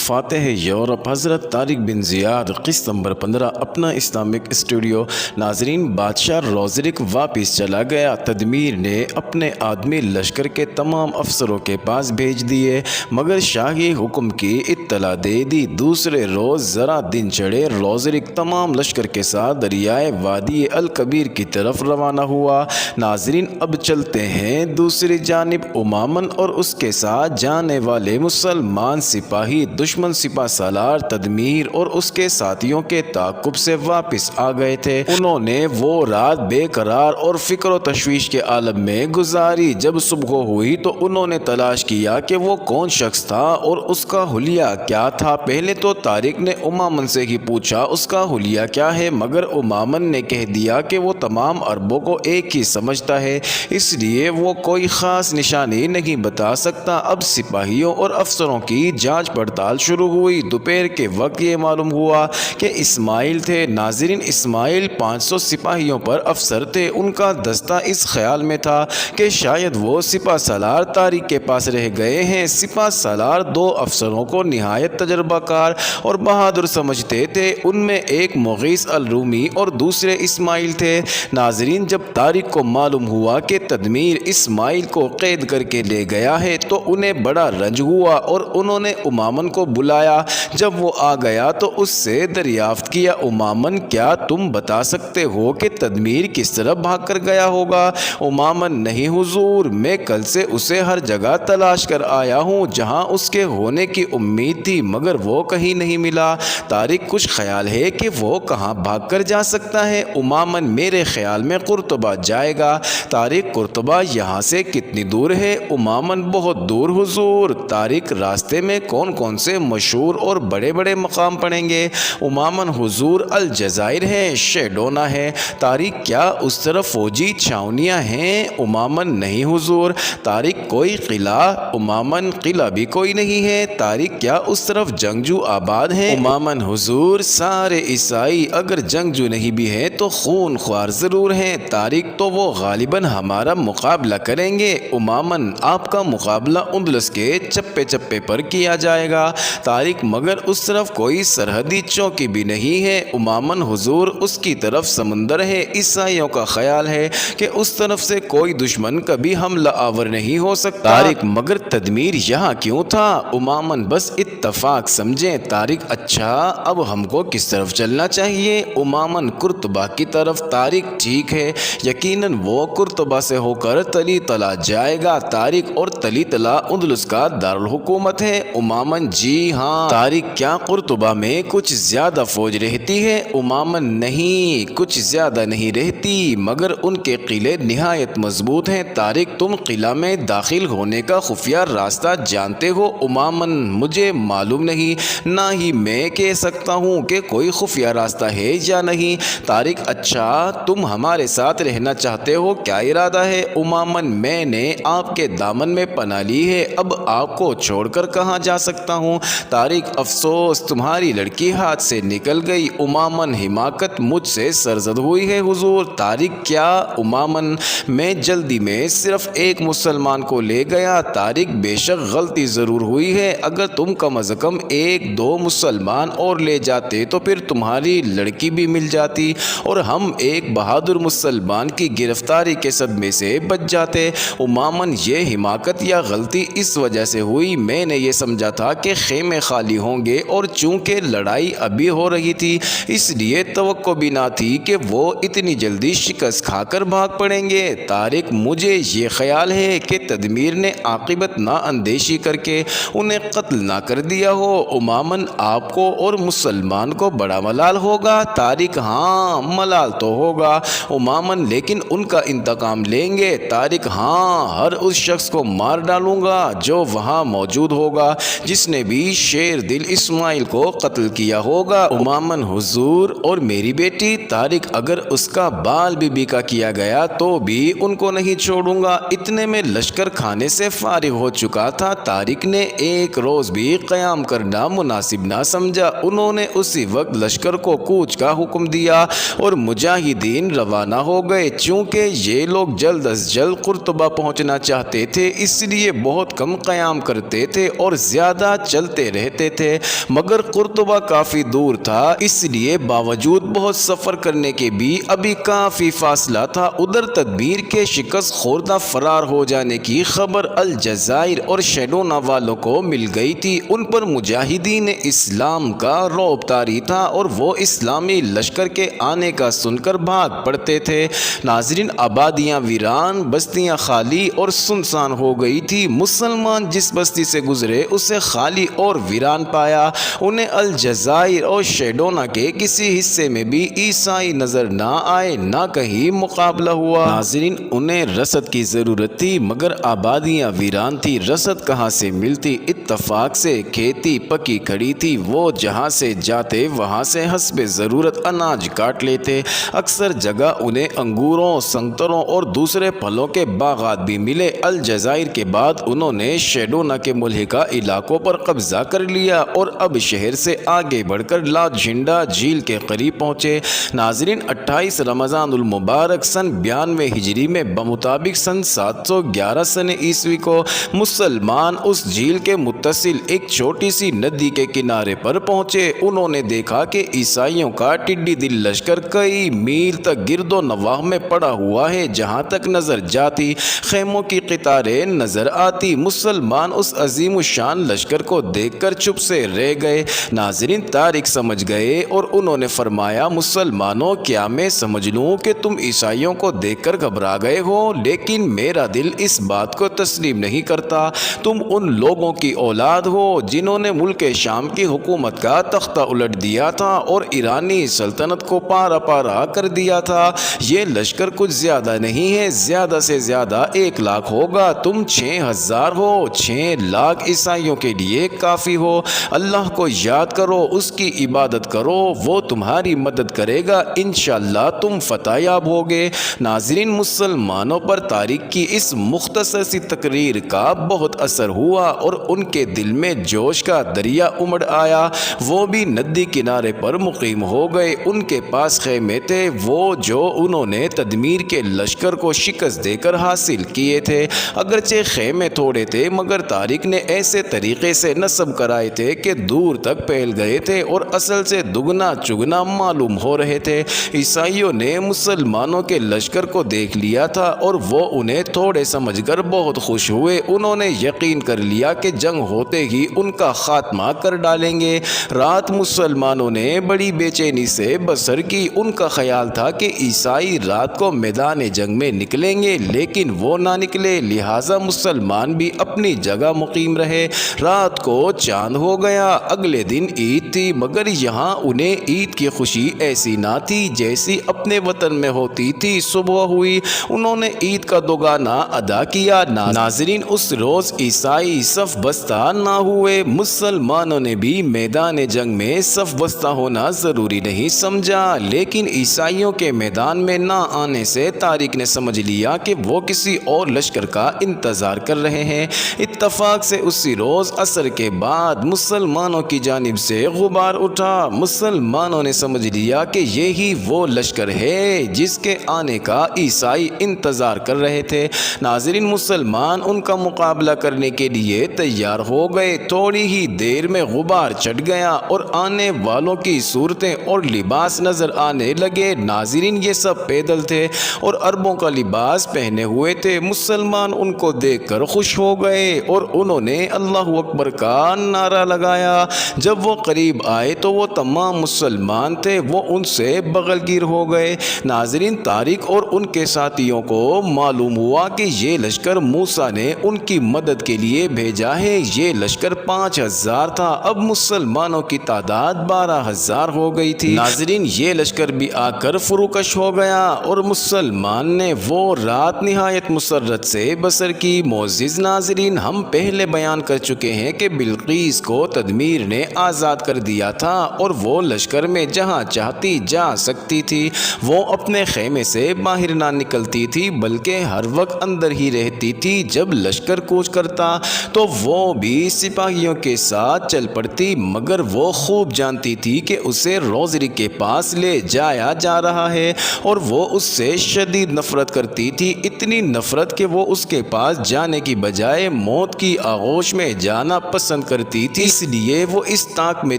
فاتح یورپ حضرت طارق بن زیاد قسط نمبر 15 اپنا اسلامک اسٹوڈیو۔ ناظرین، بادشاہ روزرک واپس چلا گیا۔ تدمیر نے اپنے آدمی لشکر کے تمام افسروں کے پاس بھیج دیے، مگر شاہی حکم کی اطلاع دے دی۔ دوسرے روز ذرا دن چڑھے، روزرک تمام لشکر کے ساتھ دریائے وادی الکبیر کی طرف روانہ ہوا۔ ناظرین، اب چلتے ہیں دوسری جانب۔ امامن اور اس کے ساتھ جانے والے مسلمان سپاہی دشمن سپہ سالار تدمیر اور اس کے ساتھیوں کے تعاقب سے واپس آ گئے تھے۔ انہوں نے وہ رات بے قرار اور فکر و تشویش کے عالم میں گزاری۔ جب صبح ہوئی تو انہوں نے تلاش کیا کہ وہ کون شخص تھا اور اس کا حلیہ کیا تھا۔ پہلے تو طارق نے امامن سے ہی پوچھا اس کا حلیہ کیا ہے، مگر امامن نے کہہ دیا کہ وہ تمام عربوں کو ایک ہی سمجھتا ہے، اس لیے وہ کوئی خاص نشانی نہیں بتا سکتا۔ اب سپاہیوں اور افسروں کی جانچ پڑتال شروع ہوئی۔ دوپہر کے وقت یہ معلوم ہوا کہ اسماعیل تھے۔ ناظرین، اسماعیل 500 سپاہیوں پر افسر تھے۔ ان کا دستہ اس خیال میں تھا کہ شاید وہ سپہ سالار طارق کے پاس رہ گئے ہیں۔ سپہ سالار 2 افسروں کو نہایت تجربہ کار اور بہادر سمجھتے تھے، ان میں ایک مغیث الرومی اور دوسرے اسماعیل تھے۔ ناظرین، جب طارق کو معلوم ہوا کہ تدمیر اسماعیل کو قید کر کے لے گیا ہے تو انہیں بڑا رنج ہوا اور انہوں نے امامن کو بلایا۔ جب وہ آ گیا تو اس سے دریافت کیا، امامن، کیا تم بتا سکتے ہو کہ تدمیر کس طرح بھاگ کر گیا ہوگا؟ امامن، نہیں حضور، میں کل سے اسے ہر جگہ تلاش کر آیا ہوں جہاں اس کے ہونے کی امید تھی، مگر وہ کہیں نہیں ملا۔ طارق، کچھ خیال ہے کہ وہ کہاں بھاگ کر جا سکتا ہے؟ امامن، میرے خیال میں قرطبہ جائے گا۔ طارق، قرطبہ یہاں سے کتنی دور ہے؟ امامن، بہت دور حضور۔ طارق، راستے میں کون کون سے مشہور اور بڑے بڑے مقام پڑیں گے؟ امامن، حضور، الجزائر ہے، شیڈونا ہے۔ طارق، کیا اس طرف فوجی چھاونیاں ہیں؟ امامن، نہیں حضور۔ طارق، کوئی قلعہ؟ امامن، قلعہ بھی کوئی نہیں ہے۔ طارق، کیا اس طرف جنگجو آباد ہیں؟ امامن، حضور، سارے عیسائی اگر جنگجو نہیں بھی ہیں تو خون خوار ضرور ہیں۔ طارق، تو وہ غالباً ہمارا مقابلہ کریں گے۔ امامن، آپ کا مقابلہ اندلس کے چپے چپے پر کیا جائے گا۔ طارق، مگر اس طرف کوئی سرحدی چوکی بھی نہیں ہے۔ امامن، حضور، اس کی طرف سمندر ہے۔ عیسائیوں کا خیال ہے کہ اس طرف سے کوئی دشمن کبھی حملہ آور نہیں ہو سکتا۔ طارق، مگر تدمیر یہاں کیوں تھا؟ امامن، بس اتفاق سمجھیں۔ طارق، اچھا، اب ہم کو کس طرف چلنا چاہیے؟ امامن، قرطبہ کی طرف۔ طارق، ٹھیک ہے، یقیناً وہ قرطبہ سے ہو کر تلی تلا جائے گا۔ طارق، اور تلی تلا اندلس کا دارالحکومت ہے؟ امامن، جی ہاں۔ طارق، کیا قرطبہ میں کچھ زیادہ فوج رہتی ہے؟ امامن، نہیں، کچھ زیادہ نہیں رہتی، مگر ان کے قلعے نہایت مضبوط ہیں۔ طارق، تم قلعہ میں داخل ہونے کا خفیہ راستہ جانتے ہو؟ امامن، مجھے معلوم نہیں، نہ ہی میں کہہ سکتا ہوں کہ کوئی خفیہ راستہ ہے یا نہیں۔ طارق، اچھا، تم ہمارے ساتھ رہنا چاہتے ہو؟ کیا ارادہ ہے؟ امامن، میں نے آپ کے دامن میں پناہ لی ہے، اب آپ کو چھوڑ کر کہاں جا سکتا ہوں؟ طارق، افسوس، تمہاری لڑکی ہاتھ سے نکل گئی۔ امامن، حماقت مجھ سے سرزد ہوئی ہے حضور۔ طارق، کیا؟ امامن، میں جلدی میں صرف ایک مسلمان کو لے گیا۔ طارق، بے شک غلطی ضرور ہوئی ہے، اگر تم کم از کم 1-2 مسلمان اور لے جاتے تو پھر تمہاری لڑکی بھی مل جاتی اور ہم ایک بہادر مسلمان کی گرفتاری کے صدمے سے بچ جاتے۔ امامن، یہ حماقت یا غلطی اس وجہ سے ہوئی، میں نے یہ سمجھا تھا کہ خیمے خالی ہوں گے اور چونکہ لڑائی ابھی ہو رہی تھی اس لیے توقع بھی نہ تھی کہ وہ اتنی جلدی شکست کھا کر بھاگ پڑیں گے۔ طارق، مجھے یہ خیال ہے کہ تدمیر نے عاقبت نا اندیشی کر کے انہیں قتل نہ کر دیا ہو۔ امامن، آپ کو اور مسلمان کو بڑا ملال ہوگا۔ طارق، ہاں، ملال تو ہوگا۔ امامن، لیکن ان کا انتقام لیں گے۔ طارق، ہاں، ہر اس شخص کو مار ڈالوں گا جو وہاں موجود ہوگا جس نے بھی شیر دل اسماعیل کو قتل کیا ہوگا۔ امامن، حضور، اور میری بیٹی؟ طارق، اگر اس کا بال بی کا کیا گیا تو بھی ان کو نہیں چھوڑوں گا۔ اتنے میں لشکر کھانے سے فارغ ہو چکا تھا۔ طارق نے ایک روز بھی قیام کرنا مناسب نہ سمجھا۔ انہوں نے اسی وقت لشکر کو کوچ کا حکم دیا اور مجاہدین روانہ ہو گئے۔ چونکہ یہ لوگ جلد از جلد قرطبہ پہنچنا چاہتے تھے اس لیے بہت کم قیام کرتے تھے اور زیادہ چلتے چلتے رہتے تھے، مگر قرطبہ کافی دور تھا، اس لیے باوجود بہت سفر کرنے کے بھی ابھی کافی فاصلہ تھا۔ ادھر تدبیر کے شکست خوردہ فرار ہو جانے کی خبر الجزائر اور شیڈونا والوں کو مل گئی تھی۔ ان پر مجاہدین اسلام کا رعب طاری تھا اور وہ اسلامی لشکر کے آنے کا سن کر بھاگ پڑتے تھے۔ ناظرین، آبادیاں ویران، بستیاں خالی اور سنسان ہو گئی تھی۔ مسلمان جس بستی سے گزرے اسے خالی اور ویران پایا۔ انہیں الجزائر اور شیڈونا کے کسی حصے میں بھی عیسائی نظر نہ آئے، نہ کہیں مقابلہ ہوا۔ ناظرین، انہیں رسد کی ضرورت تھی مگر آبادیاں ویران تھی، رسد کہاں سے ملتی؟ اتفاق سے کھیتی پکی کھڑی تھی، وہ جہاں سے جاتے وہاں سے حسب ضرورت اناج کاٹ لیتے۔ اکثر جگہ انہیں انگوروں، سنگتروں اور دوسرے پھلوں کے باغات بھی ملے۔ الجزائر کے بعد انہوں نے شیڈونا کے ملحقہ علاقوں پر قبضہ کر لیا اور اب شہر سے آگے بڑھ کر لا جھنڈا جھیل کے قریب پہنچے۔ ناظرین، 28 رمضان المبارک سن 92 ہجری میں بمطابق سن 711 سن عیسوی کو مسلمان اس جھیل کے متصل ایک چھوٹی سی ندی کے کنارے پر پہنچے۔ انہوں نے دیکھا کہ عیسائیوں کا ٹڈی دل لشکر کئی میل تک گرد و نواح میں پڑا ہوا ہے، جہاں تک نظر جاتی خیموں کی قطاریں نظر آتی۔ مسلمان اس عظیم الشان لشکر کو دیکھ کر چپ سے رہ گئے۔ ناظرین، طارق سمجھ گئے اور انہوں نے فرمایا، مسلمانوں، کیا میں سمجھ لوں کہ تم عیسائیوں کو دیکھ کر گھبرا گئے ہو؟ لیکن میرا دل اس بات کو تسلیم نہیں کرتا۔ تم ان لوگوں کی اولاد ہو جنہوں نے ملک شام کی حکومت کا تختہ الٹ دیا تھا اور ایرانی سلطنت کو پارا پارا کر دیا تھا۔ یہ لشکر کچھ زیادہ نہیں ہے، زیادہ سے زیادہ 1 لاکھ ہوگا، تم 6000 ہو۔ 6 لاکھ عیسائیوں کے لیے کافی ہو۔ اللہ کو یاد کرو، اس کی عبادت کرو، وہ تمہاری مدد کرے گا، انشاءاللہ تم فتح یاب ہوگے۔ ناظرین، مسلمانوں پر طارق کی اس مختصر سی تقریر کا بہت اثر ہوا اور ان کے دل میں جوش کا دریا امڑ آیا۔ وہ بھی ندی کنارے پر مقیم ہو گئے۔ ان کے پاس خیمے تھے، وہ جو انہوں نے تدمیر کے لشکر کو شکست دے کر حاصل کیے تھے۔ اگرچہ خیمے تھوڑے تھے مگر طارق نے ایسے طریقے سے نصب کرائے تھے کہ دور تک پھیل گئے تھے اور اصل سے دگنا چگنا معلوم ہو رہے تھے۔ عیسائیوں نے مسلمانوں کے لشکر کو دیکھ لیا تھا اور وہ انہیں تھوڑے سمجھ کر بہت خوش ہوئے۔ انہوں نے یقین کر لیا کہ جنگ ہوتے ہی ان کا خاتمہ کر ڈالیں گے۔ رات مسلمانوں نے بڑی بے چینی سے بسر کی۔ ان کا خیال تھا کہ عیسائی رات کو میدان جنگ میں نکلیں گے لیکن وہ نہ نکلے، لہٰذا مسلمان بھی اپنی جگہ مقیم رہے۔ رات کو چاند ہو گیا۔ اگلے دن عید تھی مگر یہاں انہیں عید کی خوشی ایسی نہ تھی جیسی اپنے وطن میں ہوتی تھی۔ صبح ہوئی، انہوں نے عید کا دوگانہ ادا کیا۔ ناظرین، اس روز عیسائی صف بستہ نہ ہوئے۔ مسلمانوں نے بھی میدان جنگ میں صف بستہ ہونا ضروری نہیں سمجھا، لیکن عیسائیوں کے میدان میں نہ آنے سے طارق نے سمجھ لیا کہ وہ کسی اور لشکر کا انتظار کر رہے ہیں۔ اتفاق سے اسی روز عصر کے بعد مسلمانوں کی جانب سے غبار اٹھا۔ مسلمانوں نے سمجھ لیا کہ یہی وہ لشکر ہے جس کے آنے کا عیسائی انتظار کر رہے تھے۔ ناظرین، مسلمان ان کا مقابلہ کرنے کے لیے تیار ہو گئے۔ تھوڑی ہی دیر میں غبار چھٹ گیا اور آنے والوں کی صورتیں اور لباس نظر آنے لگے۔ ناظرین، یہ سب پیدل تھے اور عربوں کا لباس پہنے ہوئے تھے۔ مسلمان ان کو دیکھ کر خوش ہو گئے اور انہوں نے اللہ اکبر کا نعرہ لگایا۔ جب وہ قریب آئے تو وہ تمام مسلمان تھے، وہ ان سے بغل گیر ہو گئے۔ ناظرین، طارق اور ان کے ساتھیوں کو معلوم ہوا کہ یہ لشکر موسیٰ نے ان کی مدد کے لیے بھیجا ہے۔ یہ لشکر 5000 تھا، اب مسلمانوں کی تعداد 12000 ہو گئی تھی۔ ناظرین، یہ لشکر بھی آ کر فروکش ہو گیا اور مسلمان نے وہ رات نہایت مسرت سے بسر کی۔ معزز ناظرین، ہم پہلے بیان کر چکے ہیں کہ بلقیس کو تدمیر نے آزاد کر دیا تھا اور وہ لشکر میں جہاں چاہتی جا سکتی تھی۔ وہ اپنے خیمے سے باہر نہ نکلتی تھی بلکہ ہر وقت اندر ہی رہتی تھی۔ جب لشکر کوچ کرتا تو وہ بھی سپاہیوں کے ساتھ چل پڑتی، مگر وہ خوب جانتی تھی کہ اسے روزری کے پاس لے جایا جا رہا ہے اور وہ اس سے شدید نفرت کرتی تھی، اتنی نفرت کہ وہ اس کے پاس جانے کی بجائے موت کی آغوش میں جانا پسند کرتی تھی، اس لیے وہ اس طاق میں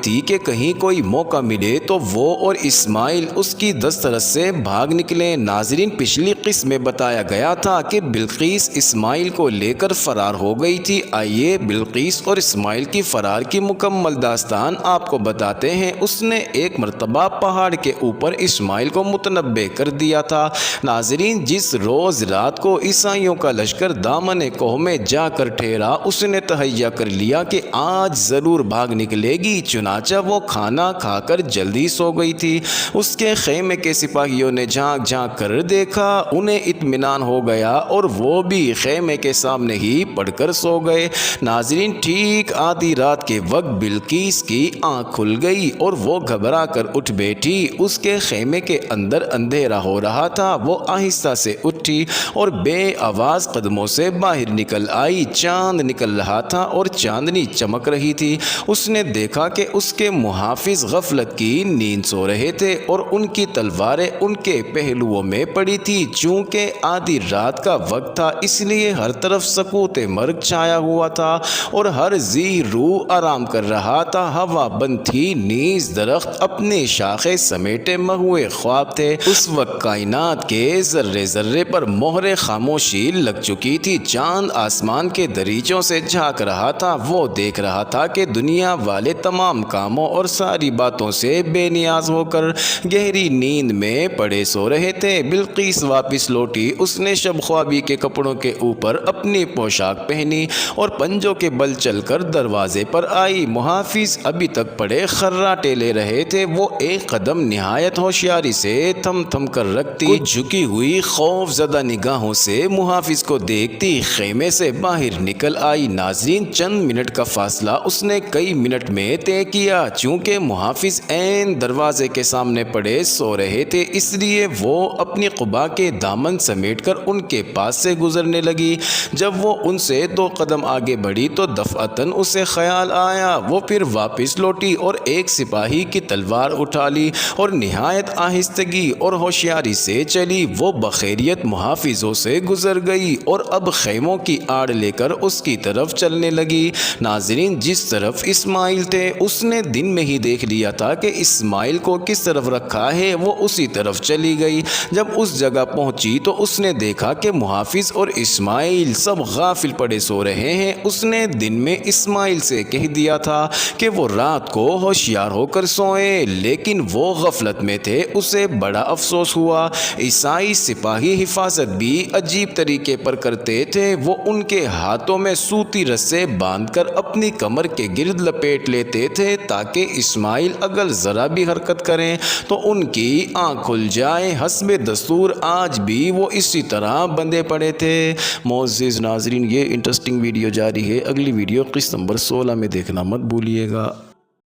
تھی کہ کہیں کوئی موقع ملے تو وہ اور اسماعیل اس کی دسترس سے بھاگ نکلیں۔ ناظرین، پچھلی قسط میں بتایا گیا تھا کہ بلقیس اسماعیل کو لے کر فرار ہو گئی تھی۔ آئیے بلقیس اور اسماعیل کی فرار کی مکمل داستان آپ کو بتاتے ہیں۔ اس نے ایک مرتبہ پہاڑ کے اوپر اسماعیل کو متنبع کر دیا تھا۔ ناظرین، جس روز رات کو عیسائیوں کا لشکر دامن کوہ میں جا کر ٹھہرا، اس نے تہیا کر لیا کہ آج ضرور بھاگ نکلے گی، چنانچہ وہ کھانا کھا کر جلدی سو گئی تھی۔ اس کے خیمے کے سپاہیوں نے جھانک جھانک کر دیکھا، انہیں اطمینان ہو گیا اور وہ بھی خیمے کے سامنے ہی پڑ کر سو گئے۔ ناظرین، ٹھیک آدھی رات کے وقت بلقیس کی آنکھ کھل گئی اور وہ گھبرا کر اٹھ بیٹھی۔ اس کے خیمے کے اندر اندھیرا ہو رہا تھا، وہ آہستہ سے اٹھی اور بے آواز قدموں سے باہر نکل آئی۔ چاند نکل رہا تھا اور چاندنی چمک رہی تھی۔ اس نے دیکھا کہ اس کے محافظ غفلت کی نیند سو رہے تھے اور ان کی تلواریں ان کے پہلوؤں میں پڑی تھی۔ چونکہ آدھی رات کا وقت تھا، اس لیے ہر طرف سکوت مرگ چھایا ہوا تھا اور ہر ذی روح آرام کر رہا تھا۔ ہوا بند تھی، نیز درخت اپنے شاخے سمیٹے مہوئے خواب تھے۔ اس وقت کائنات کے ذرے ذرے پر مہر خاموشی لگ چکی تھی۔ چاند آسمان کے دریچوں سے جھانک رہا تھا، وہ دیکھ رہا تھا کہ دنیا والے تمام کاموں اور ساری باتوں سے بے نیاز ہو کر گہری نیند میں پڑے سو رہے تھے۔ بلقیس واپس لوٹی، اس نے شب خوابی کے کپڑوں کے اوپر اپنی پوشاک پہنی اور پنجوں کے بل چل کر دروازے پر آئی۔ محافظ ابھی تک پڑے خراٹے لے رہے تھے، وہ ایک قدم نہایت ہوشیاری سے تھم تھم کر رکھتی، کچھ جھکی ہوئی خوف زدہ نگاہوں سے محافظ کو دیکھتی خیمے سے باہر نکل آئی۔ ناظرین، چند منٹ کا فاصلہ اس نے کئی منٹ میں طے کیا۔ چونکہ محافظ عین دروازے کے سامنے پڑے سو رہے تھے، اس لیے وہ اپنی قبا کے دامن سمیٹ کر ان کے پاس سے گزرنے لگی۔ جب وہ ان سے 2 قدم آگے بڑھی تو دفعتاً اسے خیال آیا۔ وہ پھر واپس لوٹی اور ایک سپاہی کی تلوار اٹھا لی اور نہایت آہستگی اور ہوشیاری سے چلی۔ وہ بخیریت محافظوں سے گزر گئی اور اب خیموں کی آڑ لے کر اس کی طرف چلنے لگی۔ ناظرین، جس طرف اسماعیل تھے اس نے دن میں ہی دیکھ لیا تھا کہ اسماعیل کو کس طرف رکھا ہے، وہ اسی طرف چلی گئی۔ جب اس جگہ پہنچی تو اس نے دیکھا کہ محافظ اور اسماعیل سب غافل پڑے سو رہے ہیں۔ اس نے دن میں اسماعیل سے کہہ دیا تھا کہ وہ رات کو ہوشیار ہو کر سوئیں، لیکن وہ غفلت میں تھے۔ اسے بڑا افسوس ہوا۔ عیسائی سپاہی حفاظت بھی عجیب طریقے پر کرتے تھے۔ وہ ان کے ہاتھوں میں سوتی رسے باندھ کر اپنی کمر کے گرد لپیٹ لیتے تھے تاکہ اسماعیل اگر ذرا بھی حرکت کریں تو ان کی آنکھ کھل جائے۔ حسب دستور آج بھی وہ اسی طرح بندھے پڑے تھے۔ معزز ناظرین، یہ انٹرسٹنگ ویڈیو جاری ہے، اگلی ویڈیو قسط نمبر 16 میں دیکھنا مت بھولیے گا۔